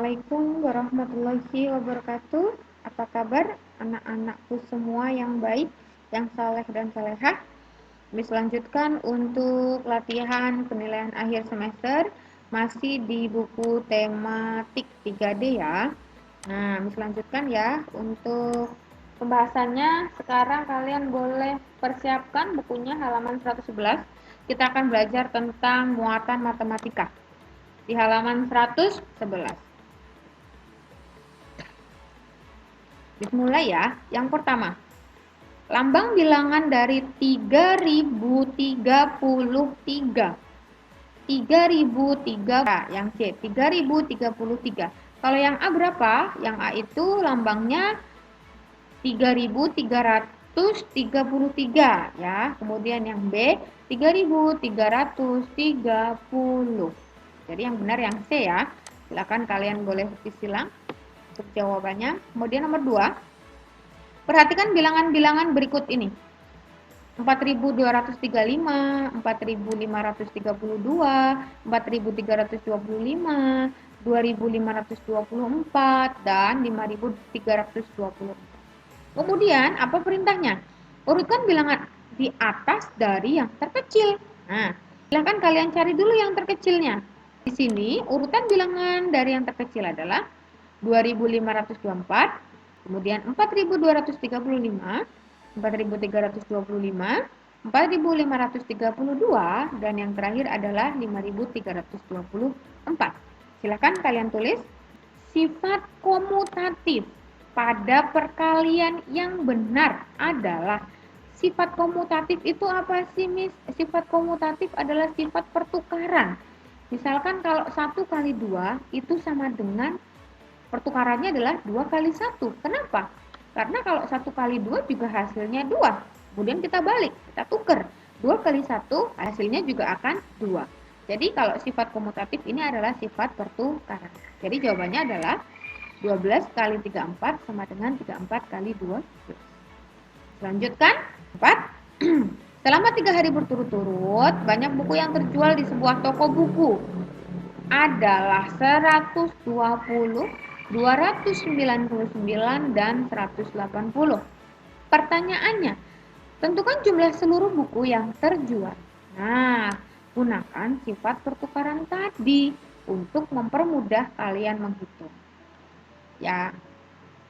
Assalamualaikum warahmatullahi wabarakatuh. Apa kabar anak-anakku semua yang baik, yang saleh dan salehah? Mis lanjutkan untuk latihan penilaian akhir semester masih di buku tematik 3D ya. Nah, Mis lanjutkan ya untuk pembahasannya. Sekarang kalian boleh persiapkan bukunya halaman 111. Kita akan belajar tentang muatan matematika di halaman 111. Dimulai ya. Yang pertama, lambang bilangan dari 3033. 3003, yang C 3033. Kalau yang A berapa? Yang A itu lambangnya 3333 ya. Kemudian yang B 3330. Jadi yang benar yang C ya. Silakan kalian boleh disilang untuk jawabannya. Kemudian nomor 2, perhatikan bilangan-bilangan berikut ini. 4235, 4532, 4325, 2524, dan 5324. Kemudian apa perintahnya? Urutkan bilangan di atas dari yang terkecil. Nah, silahkan kalian cari dulu yang terkecilnya. Di sini urutan bilangan dari yang terkecil adalah 2524, kemudian 4235, 4325, 4532, dan yang terakhir adalah 5324. Silakan kalian tulis. Sifat komutatif pada perkalian yang benar adalah, sifat komutatif itu apa sih, Miss? Sifat komutatif adalah sifat pertukaran. Misalkan kalau 1 kali 2 itu sama dengan, pertukarannya adalah 2 kali 1. Kenapa? Karena kalau 1 kali 2 juga hasilnya 2. Kemudian kita balik, kita tuker. 2 kali 1 hasilnya juga akan 2. Jadi kalau sifat komutatif ini adalah sifat pertukaran. Jadi jawabannya adalah 12 kali 34 sama dengan 34 kali 12. Lanjutkan. 4. Selama 3 hari berturut-turut, banyak buku yang terjual di sebuah toko buku adalah 120, 299, dan 180. Pertanyaannya, tentukan jumlah seluruh buku yang terjual. Nah, gunakan sifat pertukaran tadi untuk mempermudah kalian menghitung. Ya,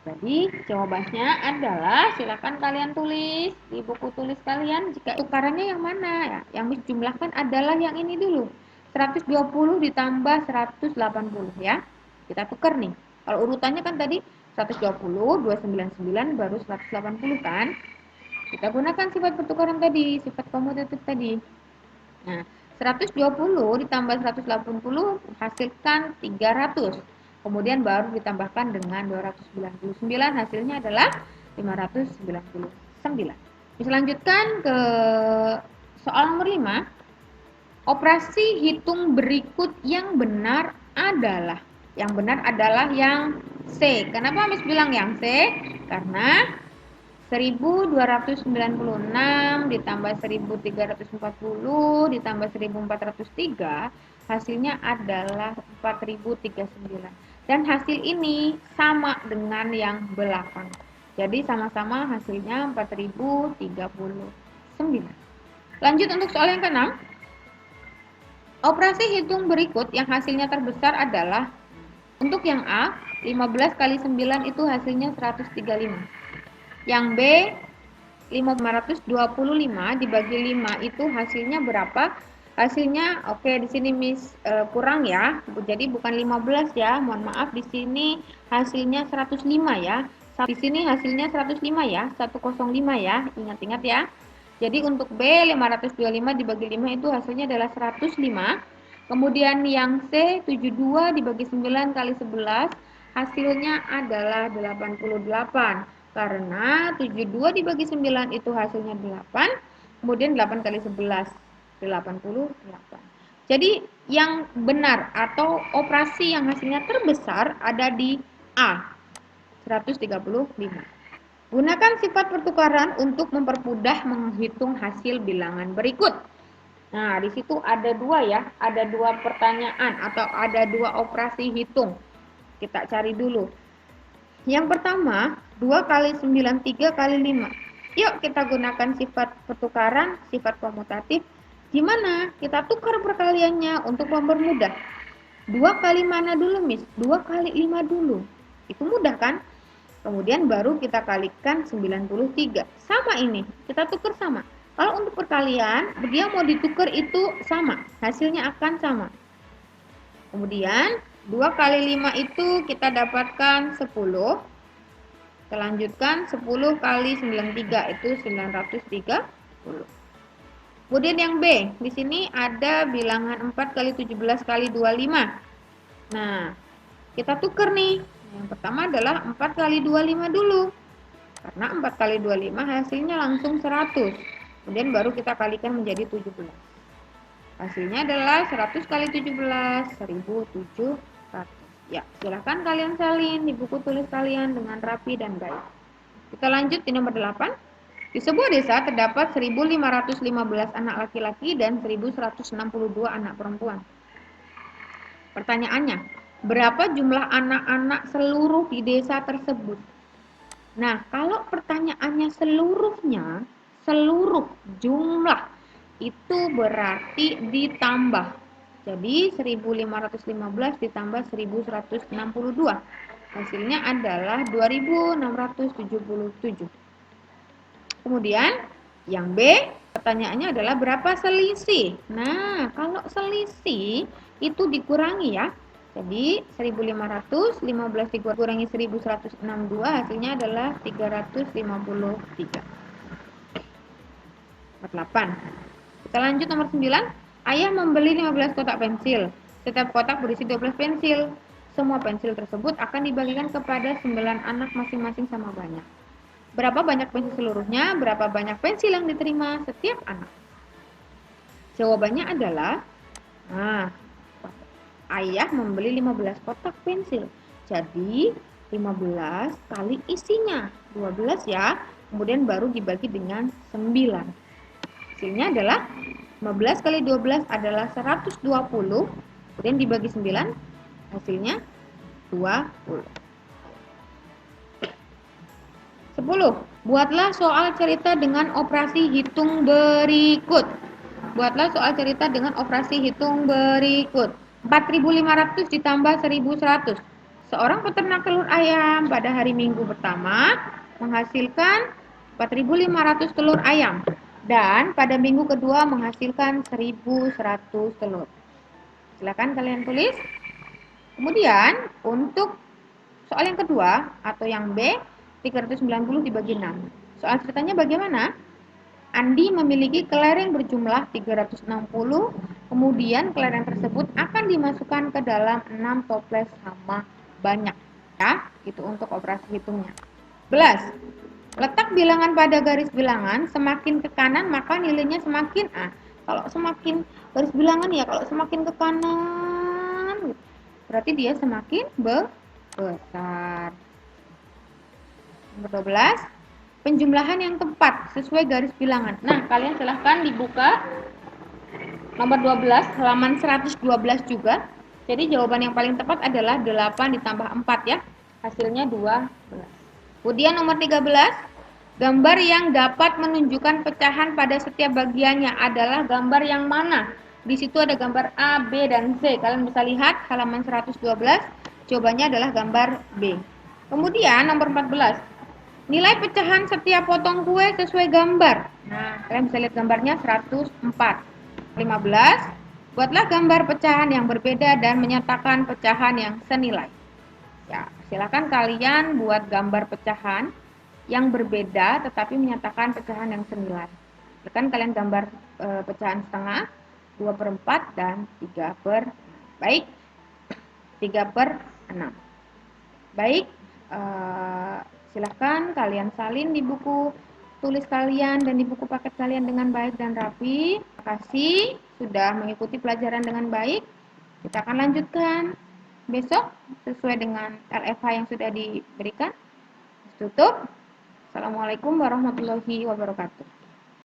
jadi jawabannya adalah, silakan kalian tulis di buku tulis kalian. Jika tukarannya yang mana ya? Yang dijumlahkan adalah yang ini dulu. 120 ditambah 180 ya. Kita tukar nih. Kalau urutannya kan tadi 120, 299 baru 180 kan? Kita gunakan sifat pertukaran tadi, sifat komutatif tadi. Nah, 120 ditambah 180 hasilkan 300. Kemudian baru ditambahkan dengan 299, hasilnya adalah 599. Bisa lanjutkan ke soal nomor 5. Operasi hitung berikut yang benar adalah. Yang benar adalah yang C. Kenapa Miss bilang yang C? Karena 1296 ditambah 1340 ditambah 1403 hasilnya adalah 4039. Dan hasil ini sama dengan yang belakang. Jadi sama-sama hasilnya 4039. Lanjut untuk soal yang ke-6. Operasi hitung berikut yang hasilnya terbesar adalah, untuk yang A, 15 kali 9 itu hasilnya 135. Yang B, 525 dibagi 5 itu hasilnya berapa? Hasilnya oke, di sini Miss kurang ya. Jadi bukan 15 ya. Mohon maaf, di sini hasilnya 105 ya. Di sini hasilnya 105 ya, 105 ya. Ingat-ingat ya. Jadi untuk B 525 dibagi 5 itu hasilnya adalah 105. Kemudian yang C 72 dibagi 9 kali 11 hasilnya adalah 88. Karena 72 dibagi 9 itu hasilnya 8. Kemudian 8 kali 11 88. Jadi yang benar atau operasi yang hasilnya terbesar ada di A 135. Gunakan sifat pertukaran untuk mempermudah menghitung hasil bilangan berikut. Nah, di situ ada dua ya, ada dua pertanyaan atau ada dua operasi hitung. Kita cari dulu. Yang pertama, 2 kali 9, 3 kali 5. Yuk kita gunakan sifat pertukaran, sifat komutatif. Gimana? Kita tukar perkaliannya untuk mempermudah. 2 kali mana dulu, Miss? 2 kali 5 dulu. Itu mudah kan? Kemudian baru kita kalikan 93. Sama ini, kita tukar sama. Kalau untuk perkalian, dia mau ditukar itu sama, hasilnya akan sama. Kemudian 2 kali 5 itu kita dapatkan 10. Kita lanjutkan 10 kali 93 itu 930. Kemudian yang B, di sini ada bilangan 4 kali 17 kali 25. Nah, kita tukar nih. Yang pertama adalah 4 kali 25 dulu. Karena 4 kali 25 hasilnya langsung 100. Kemudian baru kita kalikan menjadi 17. Hasilnya adalah 100 kali 17, 1700. Ya, silahkan kalian salin di buku tulis kalian dengan rapi dan baik. Kita lanjut di nomor 8. Di sebuah desa terdapat 1515 anak laki-laki dan 1162 anak perempuan. Pertanyaannya, berapa jumlah anak-anak seluruh di desa tersebut? Nah, kalau pertanyaannya seluruhnya, seluruh jumlah itu berarti ditambah. Jadi 1515 ditambah 1162. Hasilnya adalah 2677. Kemudian yang B, pertanyaannya adalah berapa selisih? Nah, kalau selisih itu dikurangi ya. Jadi 1515 dikurangi 1162 hasilnya adalah 353. Nomor 8. Kita lanjut nomor 9. Ayah membeli 15 kotak pensil. Setiap kotak berisi 12 pensil. Semua pensil tersebut akan dibagikan kepada 9 anak masing-masing sama banyak. Berapa banyak pensil seluruhnya? Berapa banyak pensil yang diterima setiap anak? Jawabannya adalah, nah, ayah membeli 15 kotak pensil. Jadi 15 kali isinya 12 ya. Kemudian baru dibagi dengan 9. Hasilnya adalah 15 kali 12 adalah 120. Kemudian dibagi 9. Hasilnya 20. 10. Buatlah soal cerita dengan operasi hitung berikut. Buatlah soal cerita dengan operasi hitung berikut. 4.500 ditambah 1.100. Seorang peternak telur ayam pada hari Minggu pertama menghasilkan 4.500 telur ayam. Dan pada minggu kedua menghasilkan 1.100 telur. Silakan kalian tulis. Kemudian untuk soal yang kedua atau yang B, 390 dibagi 6. Soal ceritanya bagaimana? Andi memiliki kelereng berjumlah 360, kemudian kelereng tersebut akan dimasukkan ke dalam 6 toples sama banyak. Ya, itu untuk operasi hitungnya. 11. Letak bilangan pada garis bilangan, semakin ke kanan maka nilainya semakin kalau semakin garis bilangan ya, kalau semakin ke kanan berarti dia semakin besar. Nomor 12, penjumlahan yang tepat sesuai garis bilangan. Nah, kalian silahkan dibuka nomor 12, halaman 112 juga. Jadi jawaban yang paling tepat adalah 8 ditambah 4 ya. Hasilnya 12. Kemudian nomor 13, gambar yang dapat menunjukkan pecahan pada setiap bagiannya adalah gambar yang mana? Di situ ada gambar A, B, dan C. Kalian bisa lihat halaman 112. Jawabannya adalah gambar B. Kemudian nomor 14. Nilai pecahan setiap potong kue sesuai gambar. Nah, kalian bisa lihat gambarnya 104. 15. Buatlah gambar pecahan yang berbeda dan menyatakan pecahan yang senilai. Ya, silakan kalian buat gambar pecahan yang berbeda tetapi menyatakan pecahan yang senilai. Silakan kalian gambar pecahan setengah, 2/4 dan 3/6. Baik, 3/6. Baik, silahkan kalian salin di buku tulis kalian dan di buku paket kalian dengan baik dan rapi. Terima kasih sudah mengikuti pelajaran dengan baik. Kita akan lanjutkan besok sesuai dengan LFH yang sudah diberikan. Tutup. Assalamualaikum warahmatullahi wabarakatuh.